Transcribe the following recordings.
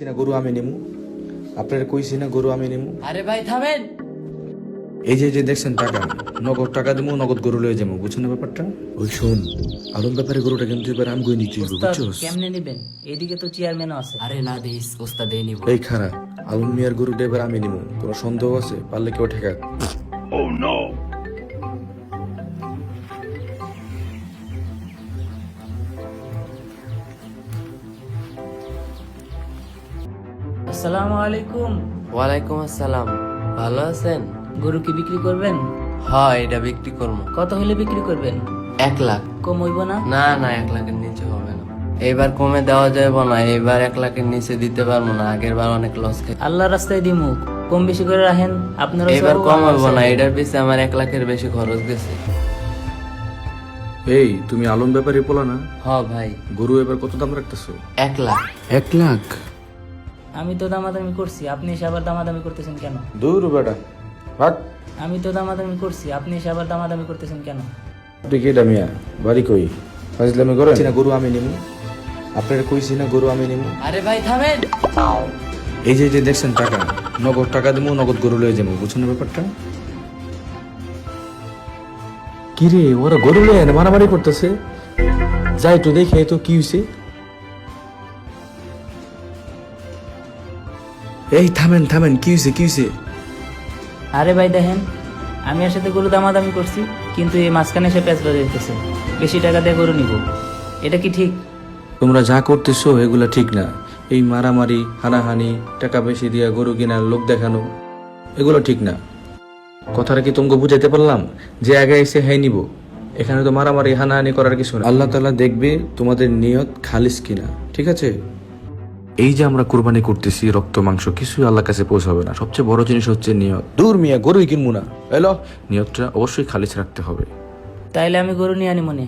না গরু আমি নিমু, আপনারা কইছি না গরু আমি নিমু। আরে ভাই থামেন। এই যে দেখছেন টাকা, নগদ টাকা দিমু, নগদ গরু লয়ে যাবো, বুঝছেন না ব্যাপারটা? ওই শোন, আলম ব্যাপারে গরুটা কিন্তু এবার আমি কই নিচ্ছি, ওস্তাদ বুঝছস? কেমনে নেবেন? এইদিকে তো চেয়ারম্যানও আছে। আরে না দিস ওস্তাদ এই নিব। এই খারা, আলম মিয়ার গরুটা এবার আমি নিমু, কোনো সন্দেহ আছে? পারলে কেউ ঠেকা। আসসালামু আলাইকুম। ওয়ালাইকুম আসসালাম। ভালো আছেন? গরু কি বিক্রি করবেন? হ্যাঁ এটা বিক্রি করবো। কত হলে বিক্রি করবেন? 1 লাখ। কম হইব না? না না 1 লাখের নিচে হবে না। এইবার কমে দেওয়া যাবে না, এইবার 1 লাখের নিচে দিতে পারবো না, আগের বার অনেক লস খাই। আল্লাহ রাস্তায় দিমু, কম বেশি করে রাখেন। আপনার এবার কম হইব না, এটার পিছে আমার 1 লাখের বেশি খরচ গেছে। এই তুমি আলম ব্যাপারে বলা না, হ্যাঁ ভাই। গরু এবার কত দাম রাখতেছো? 1 লাখ। 1 লাখ? আমি তো দামাদামি করছি, আপনি এসে আবার দামাদামি করতেছেন কেন? দূর বেটা, ভাগ। আমি তো দামাদামি করছি, আপনি এসে আবার দামাদামি করতেছেন কেন? আপনি কি এটা মিয়া, বাড়ি কই? ফাজলামি করেন না, গরু আমি নিমু, আপনারা কইছি না গরু আমি নিমু। আরে ভাই থামেন। এই যে দেখছেন টাকা, নগদ টাকা দিমু, নগদ গরু লয়ে যাবো, বুঝছেন না ব্যাপারটা? কি রে, ওরা গরু লয়ে এনে মারামারি করতেছে, যাই তো দেখে তো কি হইছে। এই থামেন থামেন, কি হইছে কি হইছে? আরে ভাই দেখেন, আমি এর সাথে গরু দামাদামি করছি, কিন্তু এই মাঝখানে এসে পেঁচড়া দিতেছে, বেশি টাকা দিয়ে গরু নিব। এটা কি ঠিক? তোমরা যা করতেছো এগুলা ঠিক না। এই মারামারি, হানাহানি, টাকা বেশি দিয়া গরু কিনা, লোক দেখানো, এগুলো ঠিক না। কথাটা কি তোমাকে বুঝাইতে পারলাম? যে আগে এসে হ্যাঁ নিব, এখানে তো মারামারি হানাহানি করার কিছু না। আল্লাহ তাআলা দেখবে তোমাদের নিয়ত খালিস কিনা, ঠিক আছে? এই যে আমরা কুরবানি করতেছি, রক্ত মাংস কিছুই আল্লাহর কাছে পৌঁছাবে না। সবচেয়ে বড় জিনিস হচ্ছে নিয়ত। দূর মিয়া, গরুই কিনবো না, এলো। নিয়তটা অবশ্যই খালিস রাখতে হবে। তাইলে আমি গরু নিয়ে আনি মনে।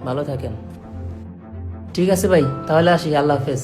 ভালো থাকেন। ঠিক আছে ভাই, তাহলে আসি। আল্লাহ হাফেজ।